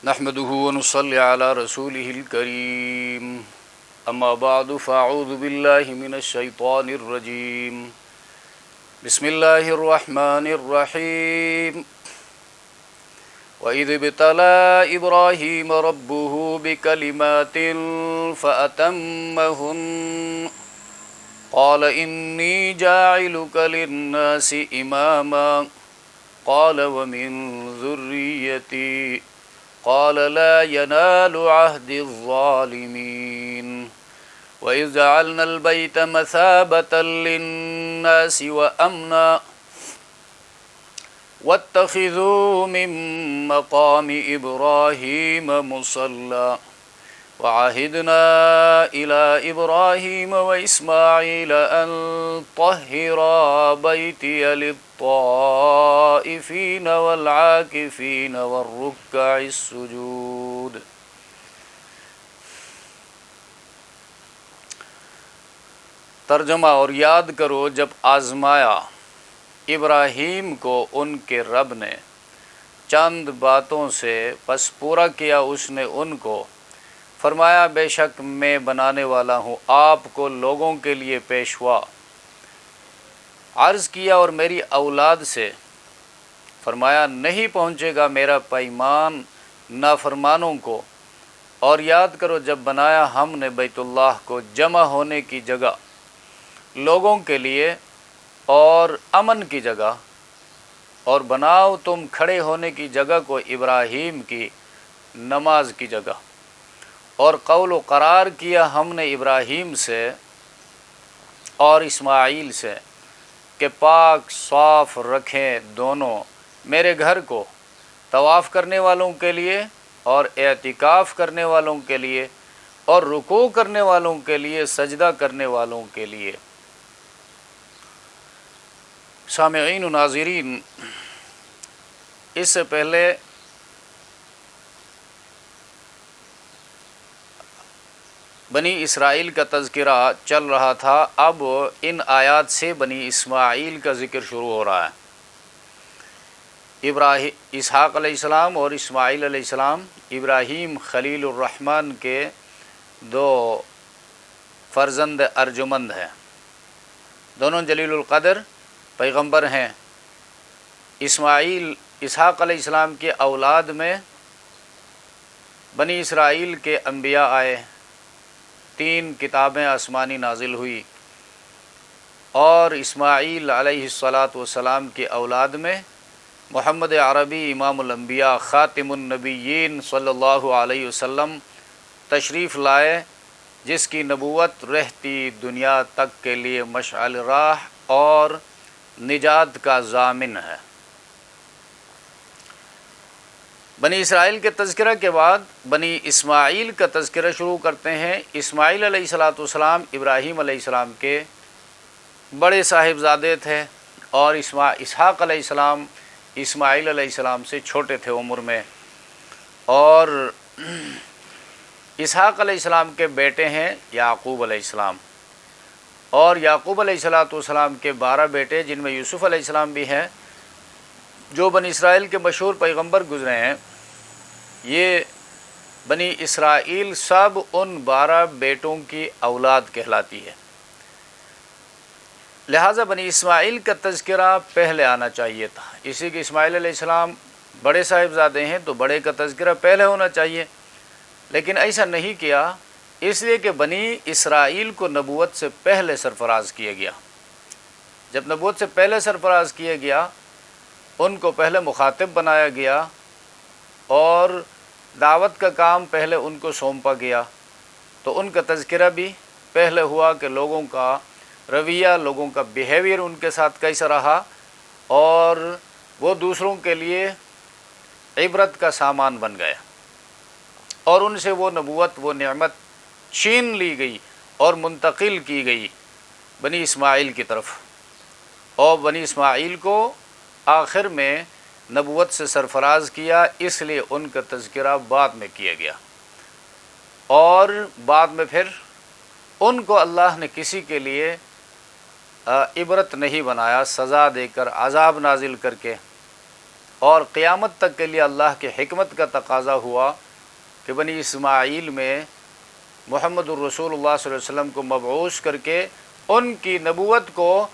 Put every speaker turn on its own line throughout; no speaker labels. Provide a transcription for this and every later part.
نحمده ونصلي على رسوله الكريم اما بعد فاعوذ بالله من الشيطان الرجيم بسم الله الرحمن الرحيم وإذ ابتلى إبراهيم ربه بكلمات فأتمهن قال إني جاعلك للناس إماما قال ومن ذريتي قال لا ينال عهد الظالمين وإذ جعلنا البيت مثابة للناس وأمنا واتخذوا من مقام إبراهيم مصلى وعهدنا إلى إبراهيم وإسماعيل أن طهرا بيتي للطائفين والعاكفين والركع السجود۔ ترجمہ: اور یاد کرو جب آزمایا ابراہیم کو ان کے رب نے چند باتوں سے، پس پورا کیا اس نے ان کو، فرمایا بے شک میں بنانے والا ہوں آپ کو لوگوں کے لیے پیشوا۔ عرض کیا اور میری اولاد سے، فرمایا نہیں پہنچے گا میرا پیمان نافرمانوں کو۔ اور یاد کرو جب بنایا ہم نے بیت اللہ کو جمع ہونے کی جگہ لوگوں کے لیے اور امن کی جگہ، اور بناؤ تم کھڑے ہونے کی جگہ کو ابراہیم کی نماز کی جگہ، اور قول و قرار کیا ہم نے ابراہیم سے اور اسماعیل سے کہ پاک صاف رکھیں دونوں میرے گھر کو، طواف کرنے والوں کے لیے اور اعتکاف کرنے والوں کے لیے اور رکوع کرنے والوں کے لیے، سجدہ کرنے والوں کے لیے۔ سامعین و ناظرین، اس سے پہلے بنی اسرائیل کا تذکرہ چل رہا تھا، اب ان آیات سے بنی اسماعیل کا ذکر شروع ہو رہا ہے۔ اسحاق علیہ السلام اور اسماعیل علیہ السلام ابراہیم خلیل الرحمن کے دو فرزند ارجمند ہیں، دونوں جلیل القدر پیغمبر ہیں۔ اسحاق علیہ السلام کے اولاد میں بنی اسرائیل کے انبیاء آئے، 3 کتابیں آسمانی نازل ہوئی، اور اسماعیل علیہ السلام کی اولاد میں محمد عربی امام الانبیاء خاتم النبیین صلی اللہ علیہ وسلم تشریف لائے، جس کی نبوت رہتی دنیا تک کے لیے مشعل راہ اور نجات کا ضامن ہے۔ بنی اسرائیل کے تذکرہ کے بعد بنی اسماعیل کا تذکرہ شروع کرتے ہیں۔ اسماعیل علیہ السلام ابراہیم علیہ السلام کے بڑے صاحبزادے تھے، اور اسحاق علیہ السلام اسماعیل علیہ السلام سے چھوٹے تھے عمر میں، اور اسحاق علیہ السلام کے بیٹے ہیں یعقوب علیہ السلام، اور یعقوب علیہ السلام کے 12 بیٹے، جن میں یوسف علیہ السلام بھی ہیں، جو بنی اسرائیل کے مشہور پیغمبر گزرے ہیں۔ یہ بنی اسرائیل سب ان 12 بیٹوں کی اولاد کہلاتی ہے، لہٰذا بنی اسماعیل کا تذکرہ پہلے آنا چاہیے تھا۔ اسی کہ اسماعیل علیہ السلام بڑے صاحبزادے ہیں تو بڑے کا تذکرہ پہلے ہونا چاہیے، لیکن ایسا نہیں کیا، اس لیے کہ بنی اسرائیل کو نبوت سے پہلے سرفراز کیا گیا۔ جب نبوت سے پہلے سرفراز کیا گیا، ان کو پہلے مخاطب بنایا گیا، اور دعوت کا کام پہلے ان کو سونپا گیا، تو ان کا تذکرہ بھی پہلے ہوا کہ لوگوں کا رویہ، لوگوں کا بیہیویئر ان کے ساتھ کیسا رہا، اور وہ دوسروں کے لیے عبرت کا سامان بن گیا، اور ان سے وہ نبوت، وہ نعمت چھین لی گئی اور منتقل کی گئی بنی اسماعیل کی طرف، اور بنی اسماعیل کو آخر میں نبوت سے سرفراز کیا، اس لیے ان کا تذکرہ بعد میں کیا گیا، اور بعد میں پھر ان کو اللہ نے کسی کے لیے عبرت نہیں بنایا، سزا دے کر، عذاب نازل کر کے، اور قیامت تک کے لیے اللہ کے حکمت کا تقاضا ہوا کہ بنی اسماعیل میں محمد الرسول اللہ صلی اللہ علیہ وسلم کو مبعوث کر کے ان کی نبوت کو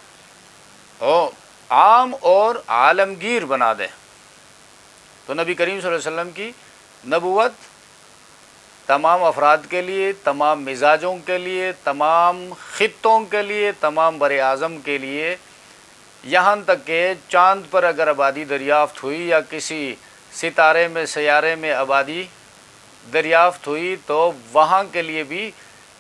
عام اور عالمگیر بنا دیں۔ تو نبی کریم صلی اللہ علیہ وسلم کی نبوت تمام افراد کے لیے، تمام مزاجوں کے لیے، تمام خطوں کے لیے، تمام بر اعظم کے لیے، یہاں تک کہ چاند پر اگر آبادی دریافت ہوئی یا کسی ستارے میں سیارے میں آبادی دریافت ہوئی تو وہاں کے لیے بھی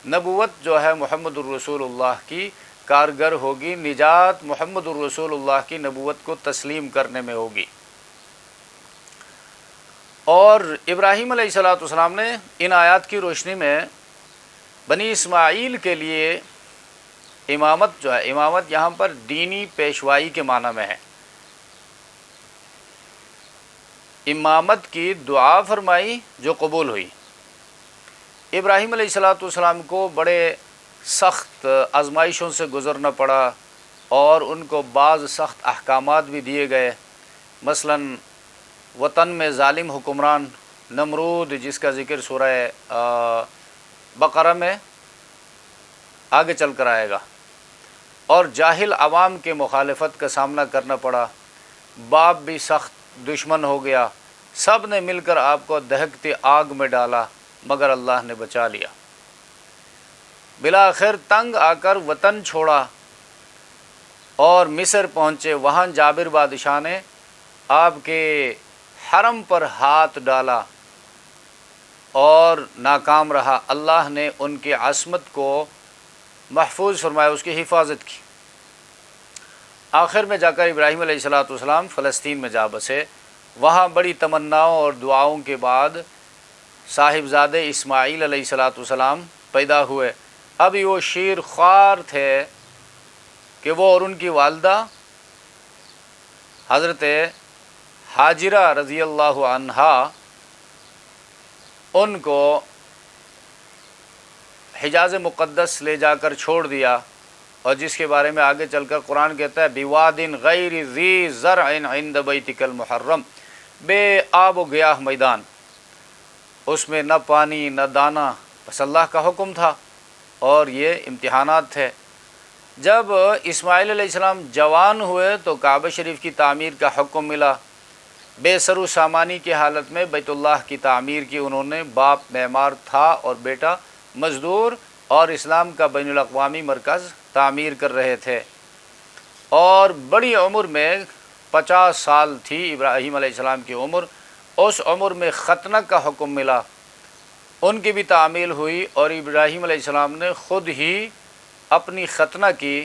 نبوت جو ہے محمد الرسول اللہ کی کارگر ہوگی، نجات محمد الرسول اللہ کی نبوت کو تسلیم کرنے میں ہوگی۔ اور ابراہیم علیہ السلام نے ان آیات کی روشنی میں بنی اسماعیل کے لیے امامت جو ہے، امامت یہاں پر دینی پیشوائی کے معنی میں ہے، امامت کی دعا فرمائی جو قبول ہوئی۔ ابراہیم علیہ السلام کو بڑے سخت آزمائشوں سے گزرنا پڑا اور ان کو بعض سخت احکامات بھی دیے گئے، مثلاً وطن میں ظالم حکمران نمرود جس کا ذکر سورہ بقرہ میں آگے چل کر آئے گا، اور جاہل عوام کے مخالفت کا سامنا کرنا پڑا، باپ بھی سخت دشمن ہو گیا، سب نے مل کر آپ کو دہکتی آگ میں ڈالا مگر اللہ نے بچا لیا۔ بالآخر تنگ آ کر وطن چھوڑا اور مصر پہنچے، وہاں جابر بادشاہ نے آپ کے حرم پر ہاتھ ڈالا اور ناکام رہا، اللہ نے ان کی عصمت کو محفوظ فرمایا، اس کی حفاظت کی۔ آخر میں جا کر ابراہیم علیہ السلام فلسطین میں جا بسے، وہاں بڑی تمناؤں اور دعاؤں کے بعد صاحبزادے اسماعیل علیہ السلام پیدا ہوئے۔ ابھی وہ شیر خوار تھے کہ وہ اور ان کی والدہ حضرت ہاجرہ رضی اللہ عنہا ان کو حجاز مقدس لے جا کر چھوڑ دیا، اور جس کے بارے میں آگے چل کر قرآن کہتا ہے بِوَادٍ غَيْرِ ذِي زَرْعٍ عِنْدَ بَيْتِكَ الْمُحَرَّمِ، بے آب و گیاہ میدان، اس میں نہ پانی نہ دانہ، بس اللہ کا حکم تھا اور یہ امتحانات تھے۔ جب اسماعیل علیہ السلام جوان ہوئے تو کعبہ شریف کی تعمیر کا حکم ملا، بے سر و سامانی کی حالت میں بیت اللہ کی تعمیر کی انہوں نے، باپ معمار تھا اور بیٹا مزدور، اور اسلام کا بین الاقوامی مرکز تعمیر کر رہے تھے، اور بڑی عمر میں 50 سال تھی ابراہیم علیہ السلام کی عمر، اس عمر میں ختنہ کا حکم ملا، ان کی بھی تعمیل ہوئی، اور ابراہیم علیہ السلام نے خود ہی اپنی ختنہ کی۔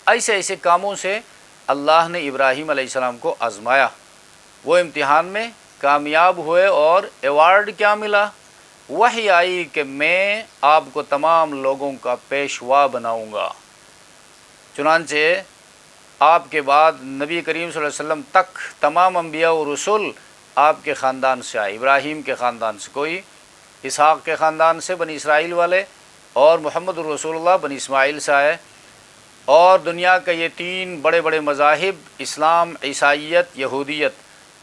ایسے ایسے کاموں سے اللہ نے ابراہیم علیہ السلام کو آزمایا، وہ امتحان میں کامیاب ہوئے، اور ایوارڈ کیا ملا؟ وحی آئی کہ میں آپ کو تمام لوگوں کا پیشوا بناؤں گا۔ چنانچہ آپ کے بعد نبی کریم صلی اللہ علیہ وسلم تک تمام انبیاء و رسول آپ کے خاندان سے آئے، ابراہیم کے خاندان سے، کوئی اسحاق کے خاندان سے بنی اسرائیل والے، اور محمد الرسول اللہ بنی اسماعیل سے آئے، اور دنیا کا یہ 3 بڑے بڑے مذاہب اسلام، عیسائیت، یہودیت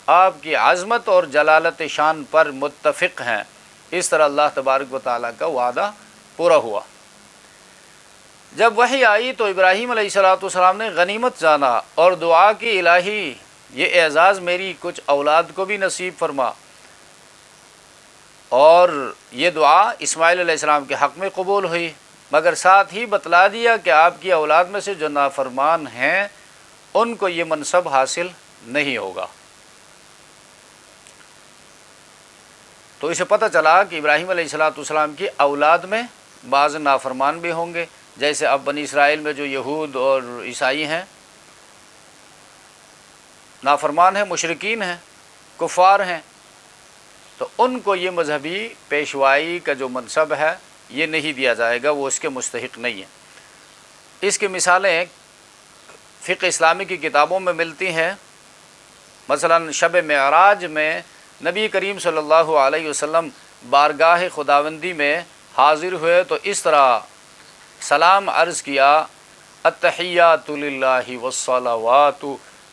آپ کی عظمت اور جلالت شان پر متفق ہیں۔ اس طرح اللہ تبارک و تعالیٰ کا وعدہ پورا ہوا۔ جب وحی آئی تو ابراہیم علیہ السلام نے غنیمت جانا اور دعا کی، الہی یہ اعزاز میری کچھ اولاد کو بھی نصیب فرما، اور یہ دعا اسماعیل علیہ السلام کے حق میں قبول ہوئی، مگر ساتھ ہی بتلا دیا کہ آپ کی اولاد میں سے جو نافرمان ہیں ان کو یہ منصب حاصل نہیں ہوگا۔ تو اسے پتہ چلا کہ ابراہیم علیہ السلام کی اولاد میں بعض نافرمان بھی ہوں گے، جیسے اب بنی اسرائیل میں جو یہود اور عیسائی ہیں نافرمان ہیں، مشرکین ہیں، کفار ہیں، تو ان کو یہ مذہبی پیشوائی کا جو منصب ہے یہ نہیں دیا جائے گا، وہ اس کے مستحق نہیں ہے۔ اس کی مثالیں فقہ اسلامی کی کتابوں میں ملتی ہیں، مثلا شب معراج میں نبی کریم صلی اللہ علیہ وسلم بارگاہ خداوندی میں حاضر ہوئے تو اس طرح سلام عرض کیا، التحیات للہ والصلوات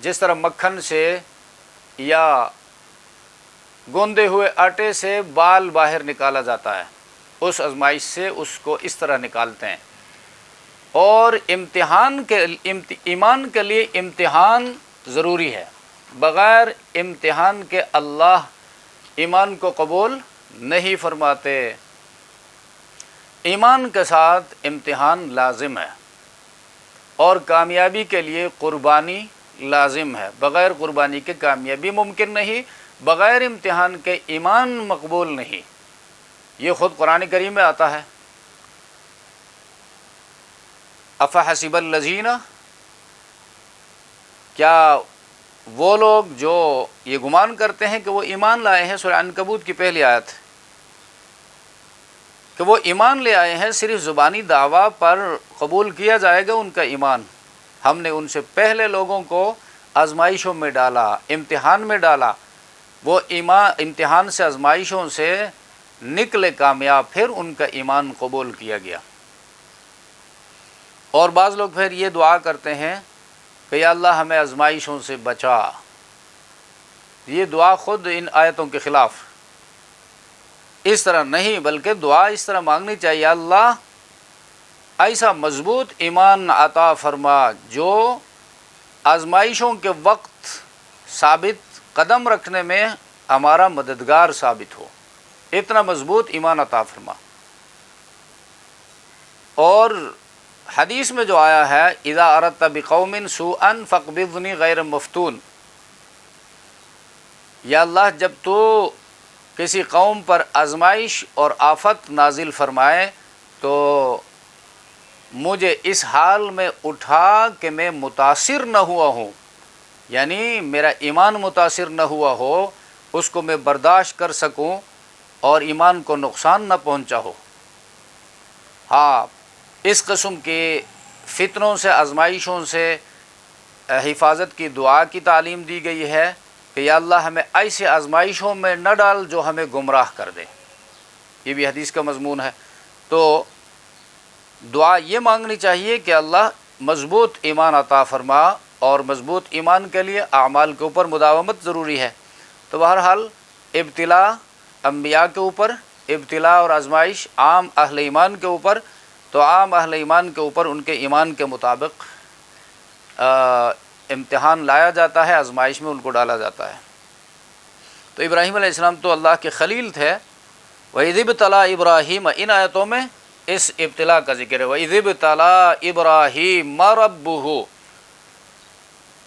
جس طرح مکھن سے یا گوندے ہوئے آٹے سے بال باہر نکالا جاتا ہے، اس آزمائش سے اس کو اس طرح نکالتے ہیں۔ اور ایمان کے لیے امتحان ضروری ہے، بغیر امتحان کے اللہ ایمان کو قبول نہیں فرماتے۔ ایمان کے ساتھ امتحان لازم ہے، اور کامیابی کے لیے قربانی لازم ہے، بغیر قربانی کے کامیابی ممکن نہیں، بغیر امتحان کے ایمان مقبول نہیں۔ یہ خود قرآن کریم میں آتا ہے، افحسب الذین، کیا وہ لوگ جو یہ گمان کرتے ہیں کہ وہ ایمان لائے ہیں، سورہ عنکبوت کی پہلی آیت، کہ وہ ایمان لے آئے ہیں، صرف زبانی دعویٰ پر قبول کیا جائے گا ان کا ایمان۔ ہم نے ان سے پہلے لوگوں کو آزمائشوں میں ڈالا، امتحان میں ڈالا، وہ امتحان سے، آزمائشوں سے نکلے کامیاب، پھر ان کا ایمان قبول کیا گیا۔ اور بعض لوگ پھر یہ دعا کرتے ہیں کہ یا اللہ ہمیں آزمائشوں سے بچا۔ یہ دعا خود ان آیتوں کے خلاف، اس طرح نہیں، بلکہ دعا اس طرح مانگنی چاہیے، یا اللہ ایسا مضبوط ایمان عطا فرما جو آزمائشوں کے وقت ثابت قدم رکھنے میں ہمارا مددگار ثابت ہو، اتنا مضبوط ایمان عطا فرما۔ اور حدیث میں جو آیا ہے اذا اردت بقوم سوءا فاقبضنی غیر مفتون، یا اللہ جب تو کسی قوم پر آزمائش اور آفت نازل فرمائے تو مجھے اس حال میں اٹھا کہ میں متاثر نہ ہوا ہوں، یعنی میرا ایمان متاثر نہ ہوا ہو، اس کو میں برداشت کر سکوں اور ایمان کو نقصان نہ پہنچا ہو۔ ہاں، اس قسم کے فتنوں سے، آزمائشوں سے حفاظت کی دعا کی تعلیم دی گئی ہے کہ یا اللہ ہمیں ایسے آزمائشوں میں نہ ڈال جو ہمیں گمراہ کر دے، یہ بھی حدیث کا مضمون ہے۔ تو دعا یہ مانگنی چاہیے کہ اللہ مضبوط ایمان عطا فرما، اور مضبوط ایمان کے لیے اعمال کے اوپر مداومت ضروری ہے۔ تو بہرحال ابتلا انبیاء کے اوپر، ابتلا اور آزمائش عام اہل ایمان کے اوپر، تو عام اہل ایمان کے اوپر ان کے ایمان کے مطابق امتحان لایا جاتا ہے، آزمائش میں ان کو ڈالا جاتا ہے۔ تو ابراہیم علیہ السلام تو اللہ کے خلیل تھے۔ وَإِذِ ابْتَلَىٰ إِبْرَاهِيمَ، ان آیتوں میں اس ابتلا کا ذکر ہے، وَإِذِ ابْتَلَىٰ إِبْرَاهِيمَ رَبُّهُ،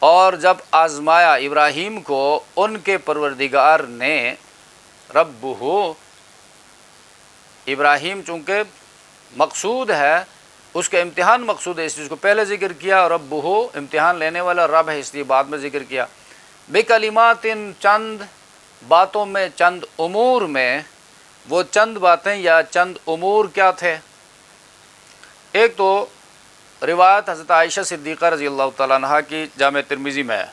اور جب آزمایا ابراہیم کو ان کے پروردگار نے، ربہ، ابراہیم چونکہ مقصود ہے، اس کا امتحان مقصود ہے، اس چیز کو پہلے ذکر کیا، اور ربہ امتحان لینے والا رب ہے، اس لیے بعد میں ذکر کیا۔ بکلمات، چند باتوں میں، چند امور میں۔ وہ چند باتیں یا چند امور کیا تھے؟ ایک تو روایت حضرت عائشہ صدیقہ رضی اللہ تعالیٰ عنہ کی جامع ترمذی میں ہے۔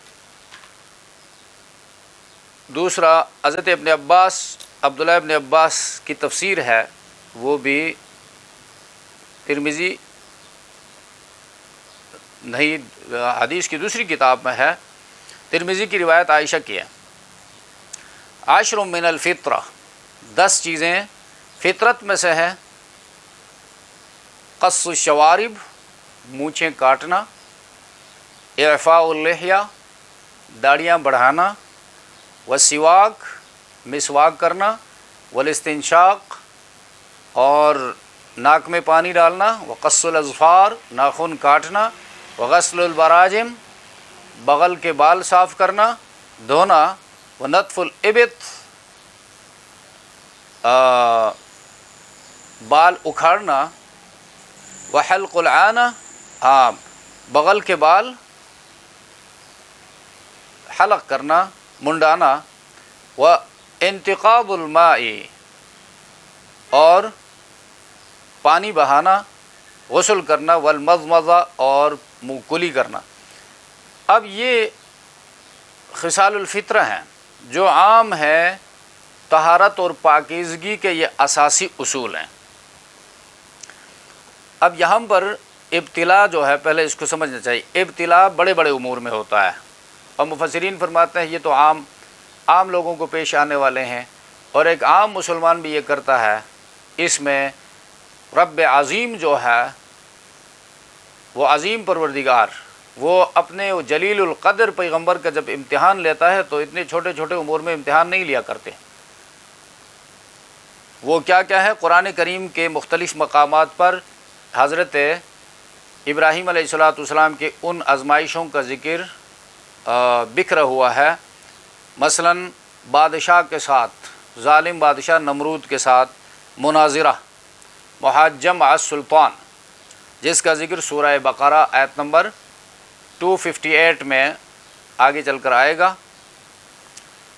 دوسرا حضرت ابن عباس، عبداللہ ابن عباس کی تفسیر ہے، وہ بھی ترمذی نہیں، حدیث کی دوسری کتاب میں ہے، ترمذی کی روایت عائشہ کی ہے۔ عشر من الفطرہ، 10 چیزیں فطرت میں سے ہے۔ قص الشوارب، مونچھیں کاٹنا، اعفاء اللحیہ، داڑیاں بڑھانا، والسواک، مسواک کرنا، والاستنشاق، اور ناک میں پانی ڈالنا، وقص الاظفار، ناخن کاٹنا، وغسل البراجم، بغل کے بال صاف کرنا، دھونا، ونتف الابط، بال اکھاڑنا، وحلق العانہ، بغل کے بال حلق کرنا، منڈانا، وانتقاب الماء، اور پانی بہانا، غسل کرنا، والمضمضہ، اور منہ کلی کرنا۔ اب یہ خصال الفطرہ ہیں جو عام ہے، طہارت اور پاکیزگی کے یہ اساسی اصول ہیں۔ اب یہاں پر ابتلا جو ہے، پہلے اس کو سمجھنا چاہیے، ابتلا بڑے بڑے امور میں ہوتا ہے، اور مفسرین فرماتے ہیں یہ تو عام لوگوں کو پیش آنے والے ہیں، اور ایک عام مسلمان بھی یہ کرتا ہے۔ اس میں رب عظیم جو ہے وہ عظیم پروردگار، وہ اپنے جلیل القدر پیغمبر کا جب امتحان لیتا ہے تو اتنے چھوٹے چھوٹے امور میں امتحان نہیں لیا کرتے۔ وہ کیا ہے، قرآن کریم کے مختلف مقامات پر حضرت ابراہیم علیہ السلام کے ان آزمائشوں کا ذکر بکھرا ہوا ہے۔ مثلا بادشاہ کے ساتھ، ظالم بادشاہ نمرود کے ساتھ مناظرہ، محاجم السلطان، جس کا ذکر سورہ بقرہ آیت نمبر 258 میں آگے چل کر آئے گا۔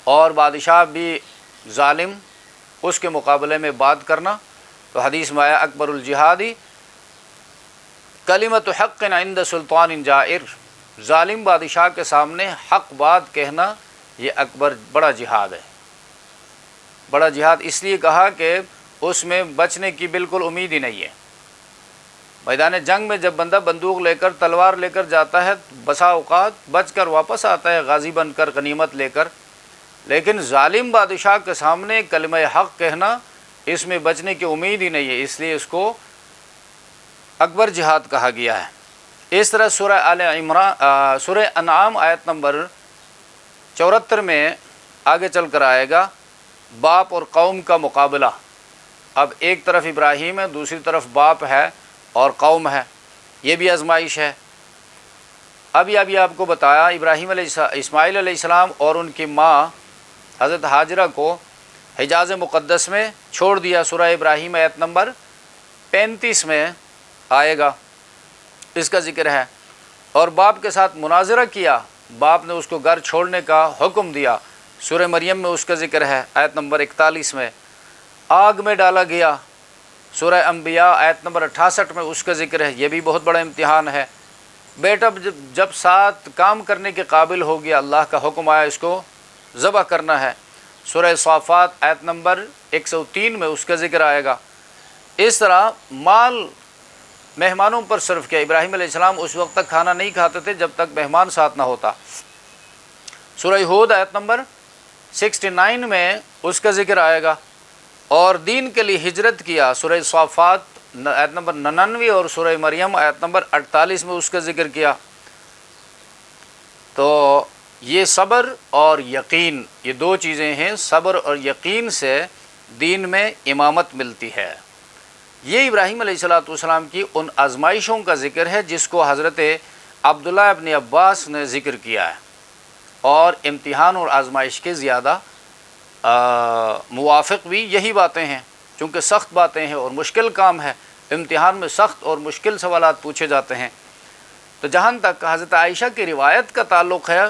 اور بادشاہ بھی ظالم، اس کے مقابلے میں بات کرنا، تو حدیث میں آیا اکبر الجہادی کلمۃ حق عند سلطان جائر، ظالم بادشاہ کے سامنے حق بات کہنا یہ بڑا جہاد ہے۔ بڑا جہاد اس لیے کہا کہ اس میں بچنے کی بالکل امید ہی نہیں ہے۔ میدان جنگ میں جب بندہ بندوق لے کر، تلوار لے کر جاتا ہے، بسا اوقات بچ کر واپس آتا ہے غازی بن کر، غنیمت لے کر، لیکن ظالم بادشاہ کے سامنے کلمہ حق کہنا، اس میں بچنے کی امید ہی نہیں ہے، اس لیے اس کو اکبر جہاد کہا گیا ہے۔ اس طرح سورہ انعام آیت نمبر 74 میں آگے چل کر آئے گا، باپ اور قوم کا مقابلہ۔ اب ایک طرف ابراہیم ہے، دوسری طرف باپ ہے اور قوم ہے، یہ بھی آزمائش ہے۔ ابھی آپ کو بتایا اسماعیل علیہ السلام اور ان کی ماں حضرت ہاجرہ کو حجاز مقدس میں چھوڑ دیا، سورہ ابراہیم آیت نمبر 35 میں آئے گا، اس کا ذکر ہے۔ اور باپ کے ساتھ مناظرہ کیا، باپ نے اس کو گھر چھوڑنے کا حکم دیا، سورہ مریم میں اس کا ذکر ہے آیت نمبر 41 میں۔ آگ میں ڈالا گیا، سورہ انبیاء آیت نمبر 68 میں اس کا ذکر ہے، یہ بھی بہت بڑا امتحان ہے۔ بیٹا جب ساتھ کام کرنے کے قابل ہو گیا، اللہ کا حکم آیا اس کو ذبح کرنا ہے، سورہ صافات آیت نمبر 103 میں اس کا ذکر آئے گا۔ اس طرح مال مہمانوں پر صرف کیا، ابراہیم علیہ السلام اس وقت تک کھانا نہیں کھاتے تھے جب تک مہمان ساتھ نہ ہوتا، سورہ ہود آیت نمبر 69 میں اس کا ذکر آئے گا۔ اور دین کے لیے ہجرت کیا، سورہ صافات آیت نمبر 99 اور سورہ مریم آیت نمبر 48 میں اس کا ذکر کیا۔ تو یہ صبر اور یقین، یہ دو چیزیں ہیں، صبر اور یقین سے دین میں امامت ملتی ہے۔ یہ ابراہیم علیہ السلام کی ان آزمائشوں کا ذکر ہے جس کو حضرت عبداللہ ابن عباس نے ذکر کیا ہے، اور امتحان اور آزمائش کے زیادہ موافق بھی یہی باتیں ہیں، چونکہ سخت باتیں ہیں اور مشکل کام ہے، امتحان میں سخت اور مشکل سوالات پوچھے جاتے ہیں۔ تو جہاں تک حضرت عائشہ کی روایت کا تعلق ہے،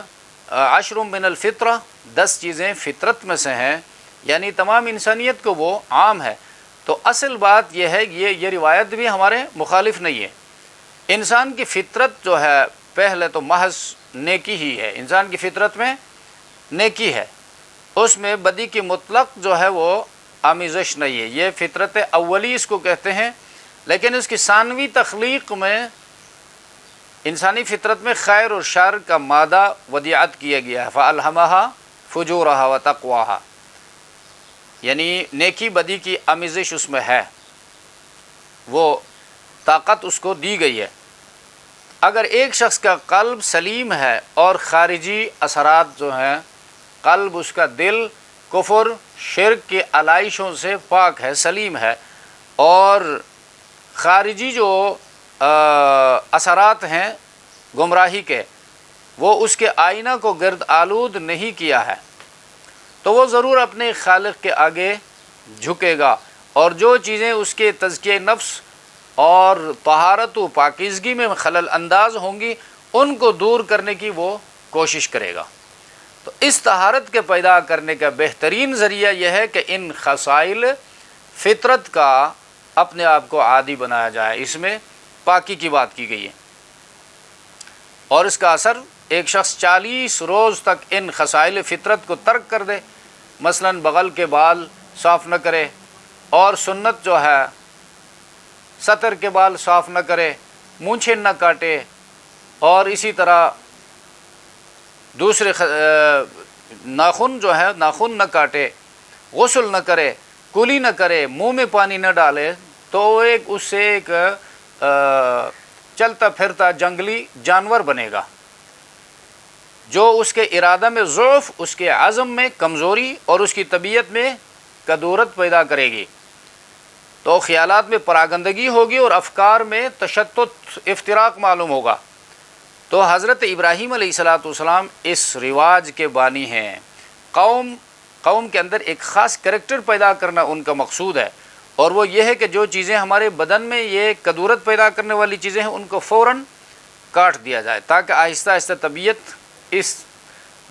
10 من الفطرہ، 10 چیزیں فطرت میں سے ہیں، یعنی تمام انسانیت کو وہ عام ہے۔ تو اصل بات یہ ہے، یہ روایت بھی ہمارے مخالف نہیں ہے۔ انسان کی فطرت جو ہے پہلے تو محض نیکی ہی ہے، انسان کی فطرت میں نیکی ہے، اس میں بدی کی مطلق جو ہے وہ آمیزش نہیں ہے، یہ فطرت اولی اس کو کہتے ہیں۔ لیکن اس کی ثانوی تخلیق میں انسانی فطرت میں خیر اور شر کا مادہ ودیعت کیا گیا ہے، فَأَلْهَمَهَا فُجُورَهَا وَتَقْوَاهَا، یعنی نیکی بدی کی آمیزش اس میں ہے، وہ طاقت اس کو دی گئی ہے۔ اگر ایک شخص کا قلب سلیم ہے اور خارجی اثرات جو ہیں، قلب اس کا دل کفر شرک کے علائشوں سے پاک ہے، سلیم ہے، اور خارجی جو اثرات ہیں گمراہی کے، وہ اس کے آئینہ کو گرد آلود نہیں کیا ہے، تو وہ ضرور اپنے خالق کے آگے جھکے گا، اور جو چیزیں اس کے تزکیہ نفس اور طہارت و پاکیزگی میں خلل انداز ہوں گی ان کو دور کرنے کی وہ کوشش کرے گا۔ تو اس طہارت کے پیدا کرنے کا بہترین ذریعہ یہ ہے کہ ان خصائل فطرت کا اپنے آپ کو عادی بنایا جائے، اس میں پاکی کی بات کی گئی ہے، اور اس کا اثر ایک شخص 40 روز تک ان خصائل فطرت کو ترک کر دے، مثلا بغل کے بال صاف نہ کرے، اور سنت جو ہے سطر کے بال صاف نہ کرے، مونچھیں نہ کاٹے، اور اسی طرح دوسرے ناخن جو ہے ناخن نہ کاٹے، غسل نہ کرے، کلی نہ کرے، منہ میں پانی نہ ڈالے، تو اس سے ایک چلتا پھرتا جنگلی جانور بنے گا، جو اس کے ارادہ میں ضعف، اس کے عزم میں کمزوری اور اس کی طبیعت میں کدورت پیدا کرے گی، تو خیالات میں پراگندگی ہوگی اور افکار میں تشتت، افتراق معلوم ہوگا۔ تو حضرت ابراہیم علیہ السلام اس رواج کے بانی ہیں۔ قوم کے اندر ایک خاص کریکٹر پیدا کرنا ان کا مقصود ہے، اور وہ یہ ہے کہ جو چیزیں ہمارے بدن میں یہ کدورت پیدا کرنے والی چیزیں ہیں ان کو فوراً کاٹ دیا جائے، تاکہ آہستہ آہستہ طبیعت اس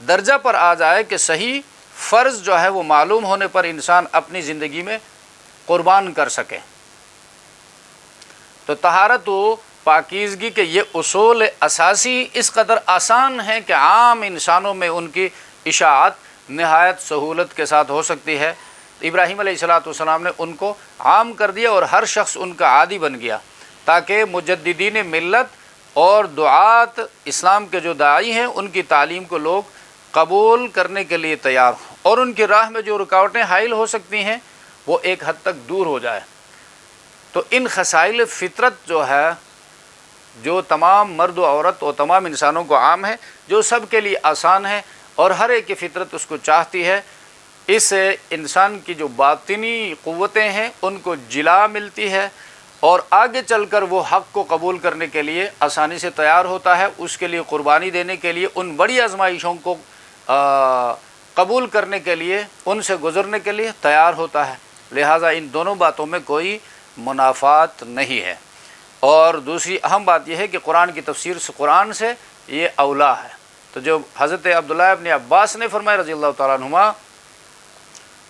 درجہ پر آ جائے کہ صحیح فرض جو ہے وہ معلوم ہونے پر انسان اپنی زندگی میں قربان کر سکے۔ تو طہارت و پاکیزگی کے یہ اصول اساسی اس قدر آسان ہیں کہ عام انسانوں میں ان کی اشاعت نہایت سہولت کے ساتھ ہو سکتی ہے۔ ابراہیم علیہ السلام نے ان کو عام کر دیا اور ہر شخص ان کا عادی بن گیا، تاکہ مجددین ملت اور دعات اسلام کے جو داعی ہیں ان کی تعلیم کو لوگ قبول کرنے کے لیے تیار ہوں، اور ان کی راہ میں جو رکاوٹیں حائل ہو سکتی ہیں وہ ایک حد تک دور ہو جائے۔ تو ان خصائل فطرت جو ہے، جو تمام مرد و عورت اور تمام انسانوں کو عام ہے، جو سب کے لیے آسان ہے اور ہر ایک کی فطرت اس کو چاہتی ہے، اس سے انسان کی جو باطنی قوتیں ہیں ان کو جلا ملتی ہے، اور آگے چل کر وہ حق کو قبول کرنے کے لیے آسانی سے تیار ہوتا ہے، اس کے لیے قربانی دینے کے لیے، ان بڑی آزمائشوں کو قبول کرنے کے لیے، ان سے گزرنے کے لیے تیار ہوتا ہے۔ لہٰذا ان دونوں باتوں میں کوئی منافات نہیں ہے۔ اور دوسری اہم بات یہ ہے کہ قرآن کی تفسیر سے، قرآن سے یہ اولا ہے۔ تو جو حضرت عبداللہ ابن عباس نے فرمایا رضی اللہ تعالیٰ عنہما،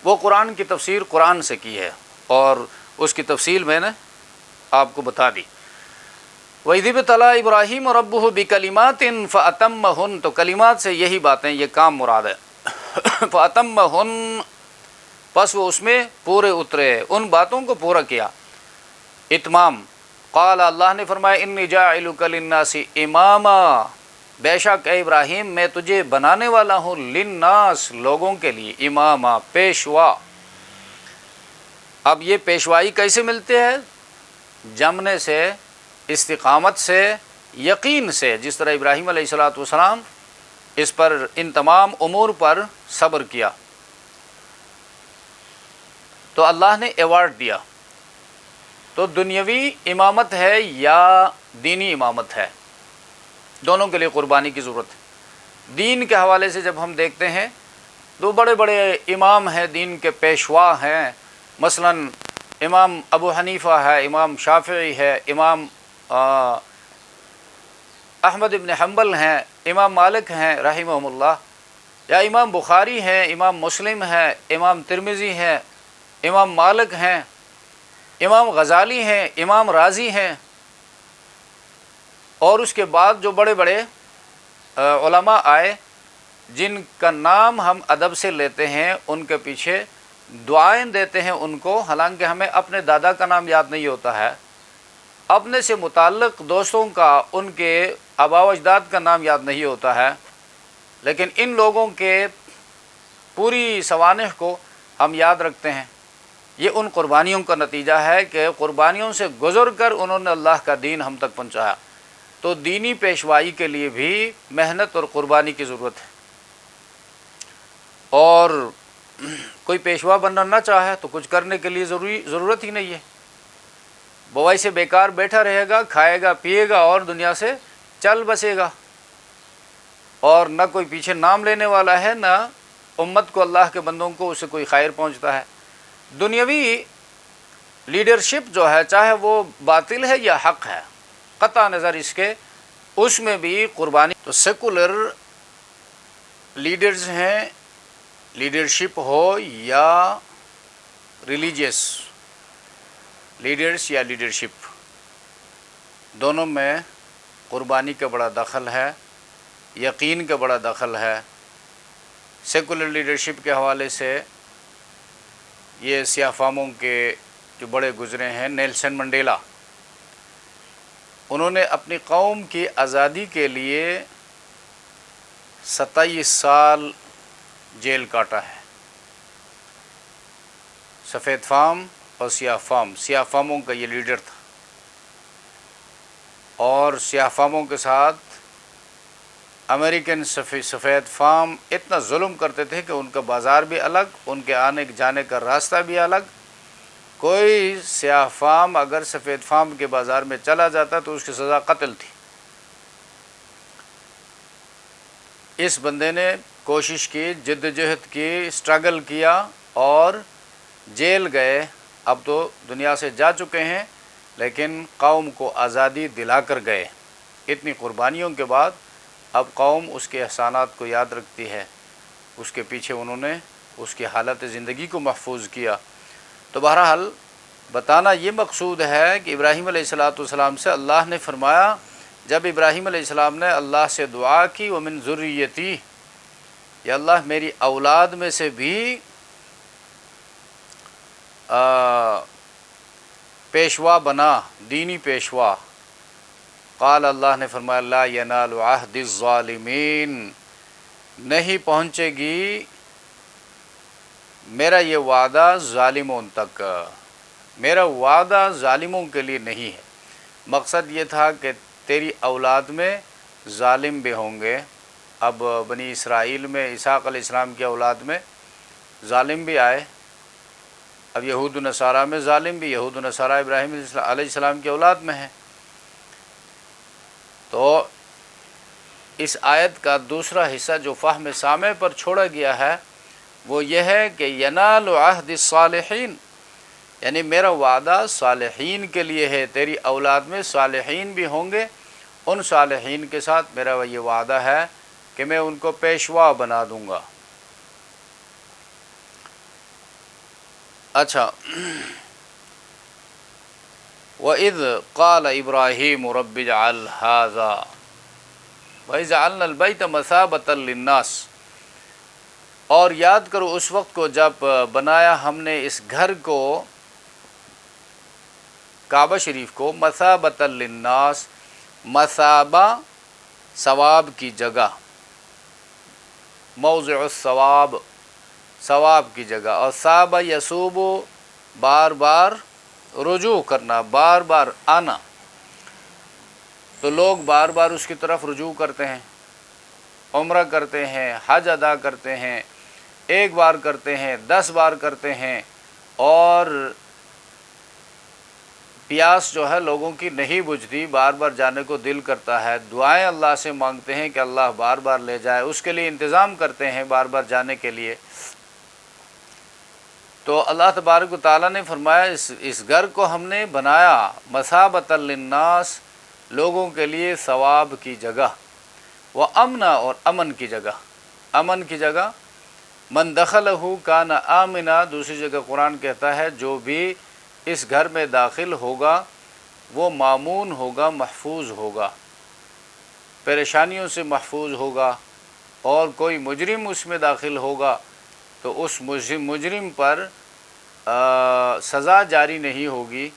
وہ قرآن کی تفسیر قرآن سے کی ہے، اور اس کی تفصیل میں نے آپ کو بتا دی۔ وَإِذِ ابْتَلَىٰ إِبْرَاهِيمَ رَبُّهُ بِكَلِمَاتٍ فَأَتَمَّهُنَّ، تو کلمات سے یہی باتیں، یہ کام مراد ہے۔ فَأَتَمَّهُنَّ، پس وہ اس میں پورے اترے، ان باتوں کو پورا کیا۔ اتمام، قال، اللہ نے فرمایا انی جاعلک للناس اماما، بے شک اے ابراہیم میں تجھے بنانے والا ہوں للناس، لوگوں کے لیے، اماما، پیشوا۔ اب یہ پیشوائی کیسے ملتے ہیں؟ جمنے سے، استقامت سے، یقین سے، جس طرح ابراہیم علیہ السلام اس پر، ان تمام امور پر صبر کیا تو اللہ نے ایوارڈ دیا۔ تو دنیاوی امامت ہے یا دینی امامت ہے، دونوں کے لیے قربانی کی ضرورت ہے۔ دین کے حوالے سے جب ہم دیکھتے ہیں تو بڑے بڑے امام ہیں، دین کے پیشوا ہیں، مثلا امام ابو حنیفہ ہے، امام شافعی ہے، امام احمد ابن حنبل ہیں، امام مالک ہیں رحمہم اللہ، یا امام بخاری ہیں، امام مسلم ہے، امام ترمذی ہیں، امام مالک ہیں، امام غزالی ہیں، امام رازی ہیں، اور اس کے بعد جو بڑے بڑے علماء آئے جن کا نام ہم ادب سے لیتے ہیں، ان کے پیچھے دعائیں دیتے ہیں ان کو، حالانکہ ہمیں اپنے دادا کا نام یاد نہیں ہوتا ہے، اپنے سے متعلق دوستوں کا، ان کے آباء و اجداد کا نام یاد نہیں ہوتا ہے، لیکن ان لوگوں کے پوری سوانح کو ہم یاد رکھتے ہیں۔ یہ ان قربانیوں کا نتیجہ ہے کہ قربانیوں سے گزر کر انہوں نے اللہ کا دین ہم تک پہنچایا۔ تو دینی پیشوائی کے لیے بھی محنت اور قربانی کی ضرورت ہے، اور کوئی پیشوا بننا نہ چاہے تو کچھ کرنے کے لیے ضرورت ہی نہیں ہے، بوائی سے بیکار بیٹھا رہے گا، کھائے گا، پیے گا اور دنیا سے چل بسے گا، اور نہ کوئی پیچھے نام لینے والا ہے، نہ امت کو، اللہ کے بندوں کو اس سے کوئی خیر پہنچتا ہے۔ دنیاوی لیڈرشپ جو ہے، چاہے وہ باطل ہے یا حق ہے، قطع نظر اس کے، اس میں بھی قربانی۔ تو سیکولر لیڈرز ہیں، لیڈرشپ ہو یا ریلیجیس لیڈرز یا لیڈرشپ، دونوں میں قربانی کا بڑا دخل ہے، یقین کا بڑا دخل ہے۔ سیکولر لیڈرشپ کے حوالے سے یہ سیاہ فاموں کے جو بڑے گزرے ہیں، نیلسن منڈیلا، انہوں نے اپنی قوم کی آزادی کے لیے 27 سال جیل کاٹا ہے، سفید فام اور سیاہ فام، سیاہ فاموں کا یہ لیڈر تھا، اور سیاہ فاموں کے ساتھ امریکن سفید فام اتنا ظلم کرتے تھے کہ ان کا بازار بھی الگ، ان کے آنے جانے کا راستہ بھی الگ۔ کوئی سیاہ فام اگر سفید فام کے بازار میں چلا جاتا تو اس کی سزا قتل تھی۔ اس بندے نے کوشش کی، جد جہد کی، اسٹرگل کیا اور جیل گئے۔ اب تو دنیا سے جا چکے ہیں، لیکن قوم کو آزادی دلا کر گئے۔ اتنی قربانیوں کے بعد اب قوم اس کے احسانات کو یاد رکھتی ہے، اس کے پیچھے انہوں نے اس کی حالت زندگی کو محفوظ کیا۔ تو بہرحال بتانا یہ مقصود ہے کہ ابراہیم علیہ السلام سے اللہ نے فرمایا، جب ابراہیم علیہ السلام نے اللہ سے دعا کی ومن ذریتی، یا اللہ میری اولاد میں سے بھی پیشوا بنا، دینی پیشوا۔ قال اللہ نے فرمایا لا ینال عہد الظالمین، نہیں پہنچے گی میرا یہ وعدہ ظالموں تک، میرا وعدہ ظالموں کے لیے نہیں ہے۔ مقصد یہ تھا کہ تیری اولاد میں ظالم بھی ہوں گے۔ اب بنی اسرائیل میں اسحاق علیہ السلام کی اولاد میں ظالم بھی آئے، اب یہود و نصارہ میں ظالم بھی، یہود و نصارہ ابراہیم علیہ السلام کی اولاد میں ہیں۔ تو اس آیت کا دوسرا حصہ جو فہم سامع پر چھوڑا گیا ہے وہ یہ ہے کہ ینال عہد الصالحین، یعنی میرا وعدہ صالحین کے لیے ہے، تیری اولاد میں صالحین بھی ہوں گے، ان صالحین کے ساتھ میرا یہ وعدہ ہے کہ میں ان کو پیشوا بنا دوں گا۔ اچھا، وَإِذْ قَالَ إِبْرَاهِيمُ رَبِّ اجْعَلْ هَٰذَا وَإِذْ جَعَلْنَا الْبَيْتَ مَثَابَةً لِلنَّاسِ، اور یاد کرو اس وقت کو جب بنایا ہم نے اس گھر کو، کعبہ شریف کو، مثابۃ للناس، مثابہ ثواب کی جگہ، موضع الثواب، ثواب کی جگہ، اور ثابہ یصوب بار بار رجوع کرنا، بار بار آنا، تو لوگ بار بار اس کی طرف رجوع کرتے ہیں، عمرہ کرتے ہیں، حج ادا کرتے ہیں، ایک بار کرتے ہیں، 10 بار کرتے ہیں، اور پیاس جو ہے لوگوں کی نہیں بجھتی، بار بار جانے کو دل کرتا ہے، دعائیں اللہ سے مانگتے ہیں کہ اللہ بار بار لے جائے، اس کے لیے انتظام کرتے ہیں بار بار جانے کے لیے۔ تو اللہ تبارک و تعالیٰ نے فرمایا اس گھر کو ہم نے بنایا مثابۃ للناس، لوگوں کے لیے ثواب کی جگہ، وہ امنا، اور امن کی جگہ، امن کی جگہ، من دخلہ کان آمنا، دوسری جگہ قرآن کہتا ہے جو بھی اس گھر میں داخل ہوگا وہ مامون ہوگا، محفوظ ہوگا، پریشانیوں سے محفوظ ہوگا، اور کوئی مجرم اس میں داخل ہوگا تو اس مجرم پر سزا جاری نہیں ہوگی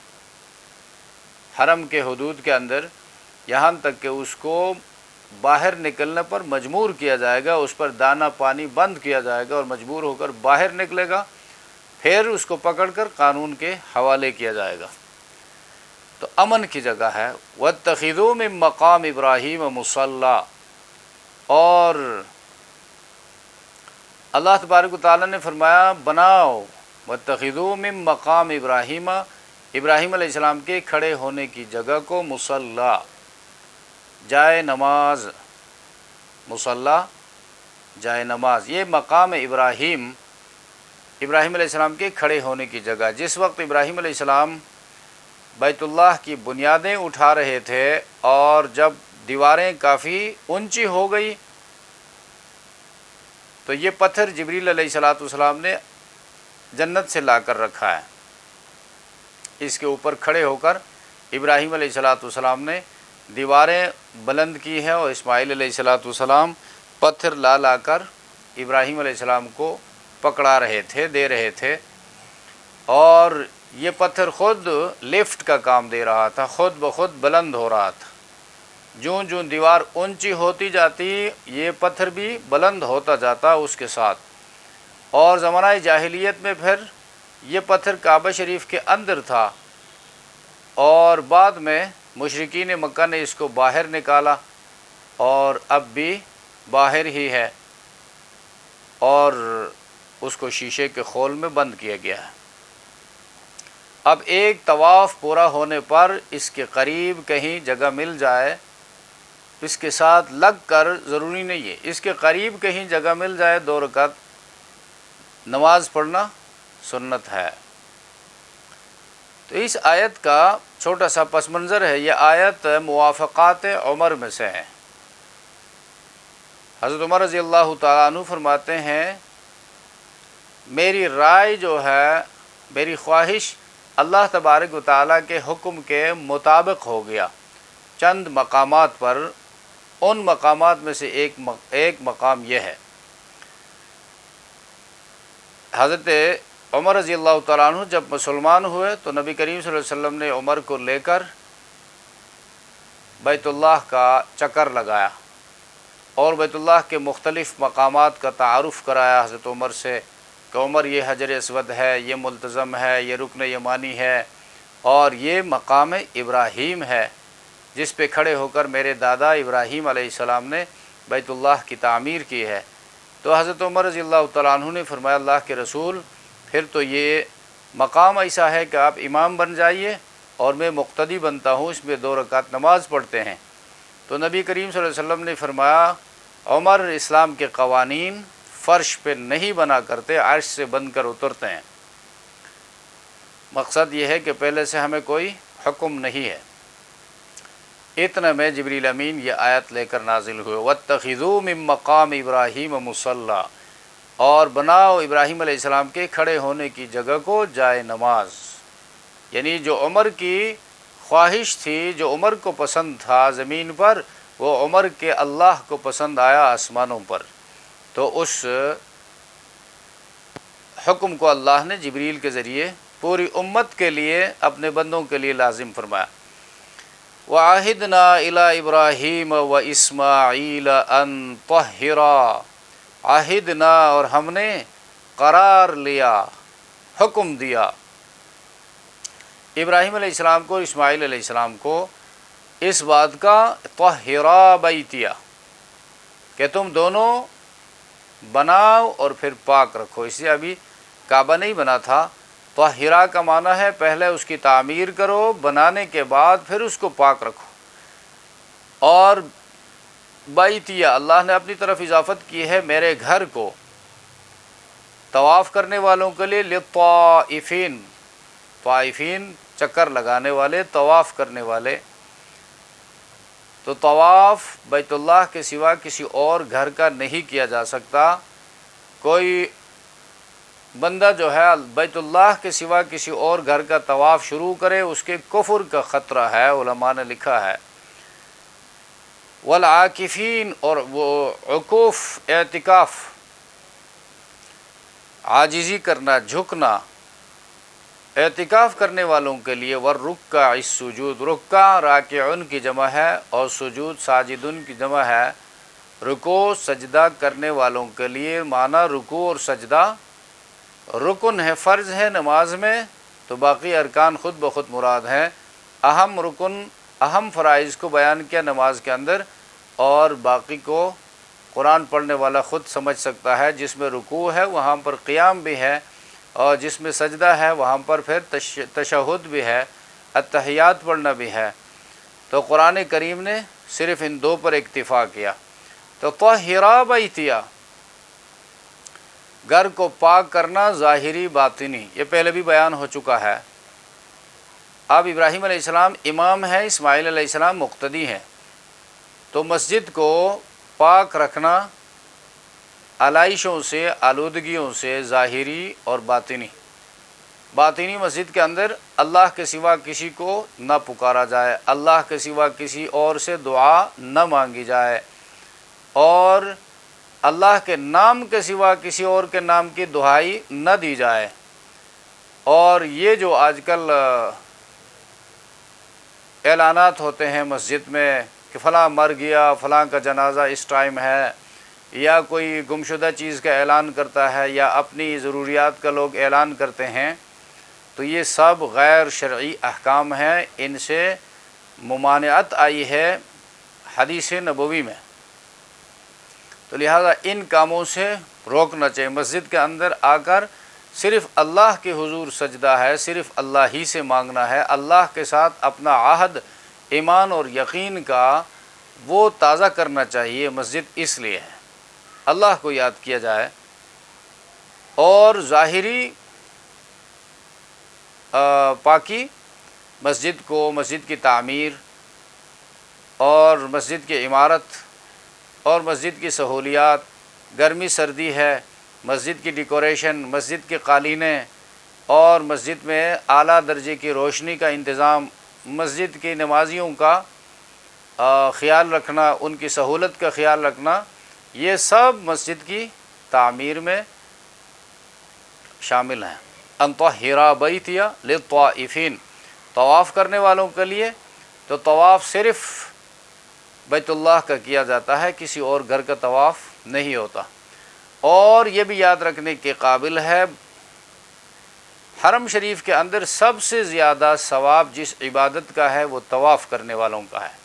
حرم کے حدود کے اندر، یہاں تک کہ اس کو باہر نکلنے پر مجبور کیا جائے گا، اس پر دانہ پانی بند کیا جائے گا اور مجبور ہو کر باہر نکلے گا، پھر اس کو پکڑ کر قانون کے حوالے کیا جائے گا۔ تو امن کی جگہ ہے۔ وَاتَّخِذُوا مِن مَّقَامِ إِبْرَاهِيمَ مُصَلًّى، اور اللہ تبارک و تعالیٰ نے فرمایا بناؤ، وَاتَّخِذُوا مِن مَّقَامِ إِبْرَاهِيمَ، ابراہیم علیہ السلام کے کھڑے ہونے کی جگہ کو مصلی، جائے نماز، مصلی جائے نماز، یہ مقام ابراہیم، ابراہیم علیہ السلام کے کھڑے ہونے کی جگہ۔ جس وقت ابراہیم علیہ السلام بیت اللہ کی بنیادیں اٹھا رہے تھے اور جب دیواریں کافی اونچی ہو گئی تو یہ پتھر جبریل علیہ السلام نے جنت سے لا کر رکھا ہے، اس کے اوپر کھڑے ہو کر ابراہیم علیہ السلام نے دیواریں بلند کی ہیں، اور اسماعیل علیہ السلام پتھر لا کر ابراہیم علیہ السلام کو پکڑا رہے تھے، دے رہے تھے، اور یہ پتھر خود لفٹ کا کام دے رہا تھا، خود بخود بلند ہو رہا تھا۔ جوں جوں دیوار اونچی ہوتی جاتی یہ پتھر بھی بلند ہوتا جاتا اس کے ساتھ۔ اور زمانہ جاہلیت میں پھر یہ پتھر کعبہ شریف کے اندر تھا، اور بعد میں مشرکین مکہ نے اس کو باہر نکالا، اور اب بھی باہر ہی ہے، اور اس کو شیشے کے خول میں بند کیا گیا ہے۔ اب ایک طواف پورا ہونے پر اس کے قریب کہیں جگہ مل جائے، اس کے ساتھ لگ کر ضروری نہیں ہے، اس کے قریب کہیں جگہ مل جائے 2 رکعت نماز پڑھنا سنت ہے۔ تو اس آیت کا چھوٹا سا پس منظر ہے، یہ آیت موافقات عمر میں سے ہے۔ حضرت عمر رضی اللہ تعالیٰ عنہ فرماتے ہیں میری رائے جو ہے، میری خواہش اللہ تبارک و تعالیٰ کے حکم کے مطابق ہو گیا چند مقامات پر، ان مقامات میں سے ایک مقام یہ ہے۔ حضرت عمر رضی اللہ تعالیٰ عنہ جب مسلمان ہوئے تو نبی کریم صلی اللہ علیہ وسلم نے عمر کو لے کر بیت اللہ کا چکر لگایا، اور بیت اللہ کے مختلف مقامات کا تعارف کرایا حضرت عمر سے کہ عمر یہ حجر اسود ہے، یہ ملتزم ہے، یہ رکن یمانی ہے، اور یہ مقام ابراہیم ہے جس پہ کھڑے ہو کر میرے دادا ابراہیم علیہ السلام نے بیت اللہ کی تعمیر کی ہے۔ تو حضرت عمر رضی اللہ تعالیٰ عنہ نے فرمایا اللہ کے رسول پھر تو یہ مقام ایسا ہے کہ آپ امام بن جائیے اور میں مقتدی بنتا ہوں، اس میں 2 رکعت نماز پڑھتے ہیں۔ تو نبی کریم صلی اللہ علیہ وسلم نے فرمایا عمر اسلام کے قوانین فرش پہ نہیں بنا کرتے، عرش سے بن کر اترتے ہیں۔ مقصد یہ ہے کہ پہلے سے ہمیں کوئی حکم نہیں ہے۔ اتنا میں جبریل امین یہ آیت لے کر نازل ہوئے وَاتَّخِذُوا مِن مَّقَامِ إِبْرَاهِيمَ مُصَلًّى، اور بناؤ ابراہیم علیہ السلام کے کھڑے ہونے کی جگہ کو جائے نماز۔ یعنی جو عمر کی خواہش تھی، جو عمر کو پسند تھا زمین پر، وہ عمر کے اللہ کو پسند آیا آسمانوں پر، تو اس حکم کو اللہ نے جبریل کے ذریعے پوری امت کے لیے، اپنے بندوں کے لیے لازم فرمایا۔ وَعَهِدْنَا إِلَىٰ إِبْرَاهِيمَ وَإِسْمَاعِيلَ أَن طَهِّرَا، عہدنا اور ہم نے قرار لیا، حکم دیا ابراہیم علیہ السلام کو، اسماعیل علیہ السلام کو اس بات کا طَهِّرَا بَيْتِيَا کہ تم دونوں بناؤ اور پھر پاک رکھو۔ اس لیے ابھی کعبہ نہیں بنا تھا۔ طاہرہ کا معنی ہے پہلے اس کی تعمیر کرو، بنانے کے بعد پھر اس کو پاک رکھو۔ اور بیتیہ اللہ نے اپنی طرف اضافت کی ہے میرے گھر کو، طواف کرنے والوں کے لیے للطائفین، طائفین چکر لگانے والے، طواف کرنے والے۔ تو طواف بیت اللہ کے سوا کسی اور گھر کا نہیں کیا جا سکتا۔ کوئی بندہ جو ہے بیت اللہ کے سوا کسی اور گھر کا طواف شروع کرے، اس کے کفر کا خطرہ ہے، علماء نے لکھا ہے۔ والعاکفین، اور وہ عکوف، اعتکاف، عاجزی کرنا، جھکنا، اعتکاف کرنے والوں کے لیے والرکع السجود، رکع راکعن کی جمع ہے اور سجود ساجدن کی جمع ہے۔ رکوع سجدہ کرنے والوں کے لیے، معنی رکوع اور سجدہ رکن ہے، فرض ہے نماز میں، تو باقی ارکان خود بخود مراد ہیں۔ اہم رکن، اہم فرائض کو بیان کیا نماز کے اندر، اور باقی کو قرآن پڑھنے والا خود سمجھ سکتا ہے۔ جس میں رکوع ہے وہاں پر قیام بھی ہے، اور جس میں سجدہ ہے وہاں پر پھر تشہد بھی ہے، التحیات پڑھنا بھی ہے۔ تو قرآن کریم نے صرف ان 2 پر اکتفا کیا۔ تو طاہرا بیتیا، گھر کو پاک کرنا، ظاہری باطنی، یہ پہلے بھی بیان ہو چکا ہے۔ اب ابراہیم علیہ السلام امام ہیں، اسماعیل علیہ السلام مقتدی ہیں، تو مسجد کو پاک رکھنا علائشوں سے، آلودگیوں سے، ظاہری اور باطنی۔ باطنی مسجد کے اندر اللہ کے سوا کسی کو نہ پکارا جائے، اللہ کے سوا کسی اور سے دعا نہ مانگی جائے، اور اللہ کے نام کے سوا کسی اور کے نام کی دعائی نہ دی جائے۔ اور یہ جو آج کل اعلانات ہوتے ہیں مسجد میں کہ فلاں مر گیا، فلاں کا جنازہ اس ٹائم ہے، یا کوئی گمشدہ چیز کا اعلان کرتا ہے، یا اپنی ضروریات کا لوگ اعلان کرتے ہیں، تو یہ سب غیر شرعی احکام ہیں، ان سے ممانعت آئی ہے حدیث نبوی میں۔ تو لہذا ان کاموں سے روکنا چاہیے۔ مسجد کے اندر آ کر صرف اللہ کے حضور سجدہ ہے، صرف اللہ ہی سے مانگنا ہے، اللہ کے ساتھ اپنا عہد، ایمان اور یقین کا وہ تازہ کرنا چاہیے۔ مسجد اس لیے ہے اللہ کو یاد کیا جائے، اور ظاہری پاکی مسجد کو، مسجد کی تعمیر اور مسجد کی عمارت اور مسجد کی سہولیات، گرمی سردی ہے، مسجد کی ڈیکوریشن، مسجد کے قالینیں، اور مسجد میں اعلیٰ درجے کی روشنی کا انتظام، مسجد کے نمازیوں کا خیال رکھنا، ان کی سہولت کا خیال رکھنا، یہ سب مسجد کی تعمیر میں شامل ہیں۔ ان طہر بیتی للطائفین، طواف کرنے والوں کے لیے تو طواف صرف بیت اللہ کا کیا جاتا ہے، کسی اور گھر کا طواف نہیں ہوتا۔ اور یہ بھی یاد رکھنے کے قابل ہے، حرم شریف کے اندر سب سے زیادہ ثواب جس عبادت کا ہے وہ طواف کرنے والوں کا ہے۔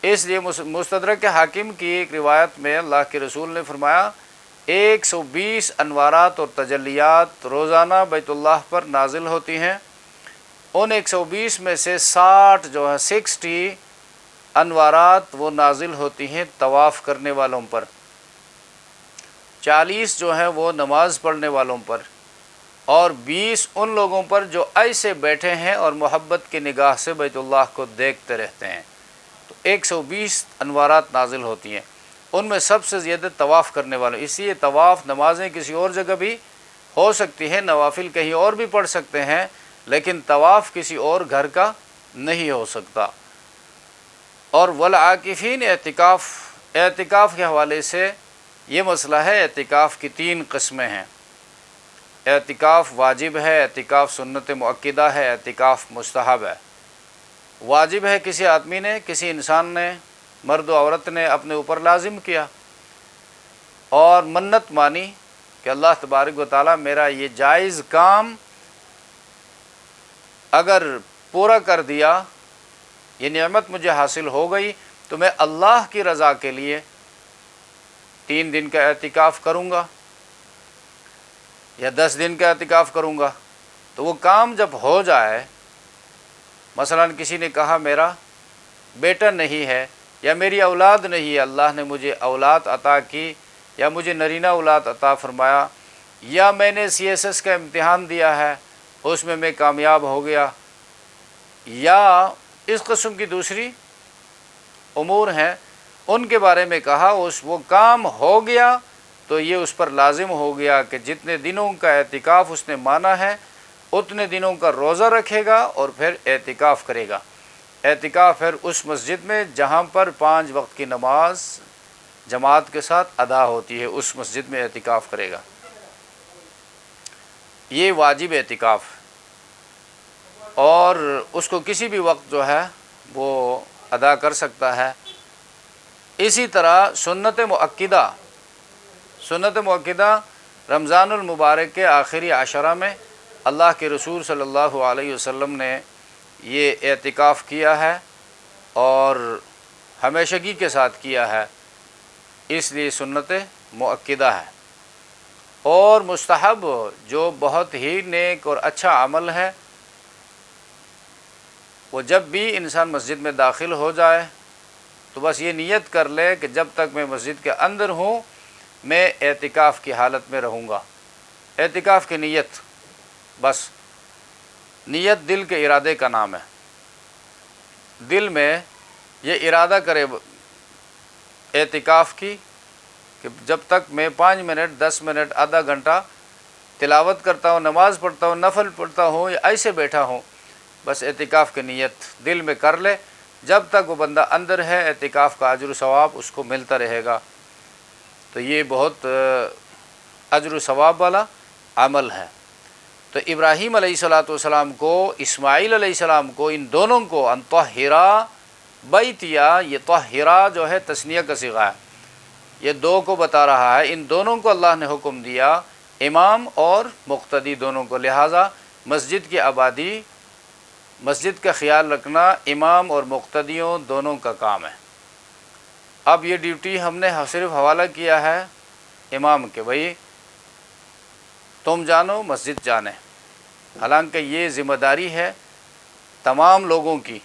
اس لیے مستدرک حاکم کی ایک روایت میں اللہ کے رسول نے فرمایا 120 انوارات اور تجلیات روزانہ بیت اللہ پر نازل ہوتی ہیں، ان 120 میں سے 60 انوارات وہ نازل ہوتی ہیں طواف کرنے والوں پر، 40 جو ہیں وہ نماز پڑھنے والوں پر، اور 20 ان لوگوں پر جو ایسے بیٹھے ہیں اور محبت کی نگاہ سے بیت اللہ کو دیکھتے رہتے ہیں۔ تو 120 انوارات نازل ہوتی ہیں، ان میں سب سے زیادہ طواف کرنے والوں۔ اس لیے طواف نمازیں کسی اور جگہ بھی ہو سکتی ہیں، نوافل کہیں اور بھی پڑھ سکتے ہیں، لیکن طواف کسی اور گھر کا نہیں ہو سکتا۔ اور والعاکفین اعتکاف کے حوالے سے یہ مسئلہ ہے، اعتکاف کی 3 قسمیں ہیں۔ اعتکاف واجب ہے، اعتکاف سنت مؤکدہ ہے، اعتکاف مستحب ہے۔ واجب ہے کسی آدمی نے، کسی انسان نے، مرد و عورت نے اپنے اوپر لازم کیا اور منت مانی کہ اللہ تبارک و تعالیٰ میرا یہ جائز کام اگر پورا کر دیا، یہ نعمت مجھے حاصل ہو گئی، تو میں اللہ کی رضا کے لیے 3 دن کا اعتکاف کروں گا یا 10 دن کا اعتکاف کروں گا۔ تو وہ کام جب ہو جائے، مثلا کسی نے کہا میرا بیٹا نہیں ہے یا میری اولاد نہیں ہے، اللہ نے مجھے اولاد عطا کی یا مجھے نرینہ اولاد عطا فرمایا، یا میں نے CSS کا امتحان دیا ہے اس میں کامیاب ہو گیا، یا اس قسم کی دوسری امور ہیں، ان کے بارے میں کہا وہ کام ہو گیا تو یہ اس پر لازم ہو گیا کہ جتنے دنوں کا اعتکاف اس نے مانا ہے اتنے دنوں کا روزہ رکھے گا اور پھر اعتکاف کرے گا۔ اعتکاف پھر اس مسجد میں جہاں پر 5 وقت کی نماز جماعت کے ساتھ ادا ہوتی ہے، اس مسجد میں اعتکاف کرے گا۔ یہ واجب اعتکاف، اور اس کو کسی بھی وقت جو ہے وہ ادا کر سکتا ہے۔ اسی طرح سنت مؤکدہ رمضان المبارک کے آخری عشرہ میں اللہ کے رسول صلی اللہ علیہ وسلم نے یہ اعتکاف کیا ہے اور ہمیشگی کے ساتھ کیا ہے، اس لیے سنت مؤکدہ ہے۔ اور مستحب جو بہت ہی نیک اور اچھا عمل ہے، وہ جب بھی انسان مسجد میں داخل ہو جائے تو بس یہ نیت کر لے کہ جب تک میں مسجد کے اندر ہوں میں اعتکاف کی حالت میں رہوں گا۔ اعتکاف کی نیت، بس نیت دل کے ارادے کا نام ہے۔ دل میں یہ ارادہ کرے اعتکاف کی کہ جب تک میں 5 منٹ 10 منٹ آدھا گھنٹہ تلاوت کرتا ہوں، نماز پڑھتا ہوں، نفل پڑھتا ہوں یا ایسے بیٹھا ہوں، بس اعتکاف کی نیت دل میں کر لے۔ جب تک وہ بندہ اندر ہے اعتکاف کا اجر و ثواب اس کو ملتا رہے گا۔ تو یہ بہت اجر و ثواب والا عمل ہے۔ تو ابراہیم علیہ السلام کو، اسماعیل علیہ السلام کو، ان دونوں کو ان طہرا بیتیا یہ طہرا جو ہے تثنیہ کا صیغہ ہے، یہ دو کو بتا رہا ہے، ان دونوں کو اللہ نے حکم دیا، امام اور مقتدی دونوں کو، لہٰذا مسجد کی آبادی، مسجد کا خیال رکھنا امام اور مقتدیوں دونوں کا کام ہے۔ اب یہ ڈیوٹی ہم نے صرف حوالہ کیا ہے امام کے، بھائی تم جانو مسجد جانے، حالانکہ یہ ذمہ داری ہے تمام لوگوں کی۔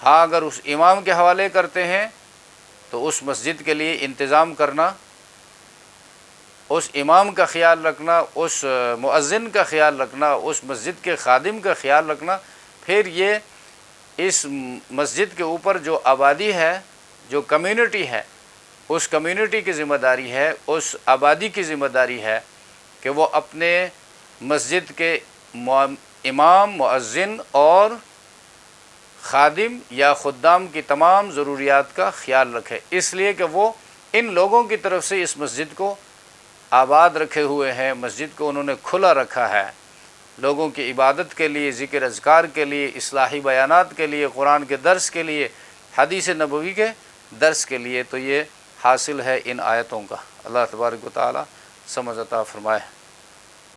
ہاں اگر اس امام کے حوالے کرتے ہیں تو اس مسجد کے لیے انتظام کرنا، اس امام کا خیال رکھنا، اس مؤذن کا خیال رکھنا، اس مسجد کے خادم کا خیال رکھنا، پھر یہ اس مسجد کے اوپر جو آبادی ہے، جو کمیونٹی ہے، اس کمیونٹی کی ذمہ داری ہے، اس آبادی کی ذمہ داری ہے کہ وہ اپنے مسجد کے امام، مؤذن اور خادم یا خدام کی تمام ضروریات کا خیال رکھے، اس لیے کہ وہ ان لوگوں کی طرف سے اس مسجد کو آباد رکھے ہوئے ہیں، مسجد کو انہوں نے کھلا رکھا ہے لوگوں کی عبادت کے لیے، ذکر اذکار کے لیے، اصلاحی بیانات کے لیے، قرآن کے درس کے لیے، حدیث نبوی کے درس کے لیے۔ تو یہ حاصل ہے ان آیتوں کا۔ اللہ تبارک و تعالی سمجھ عطا فرمائے۔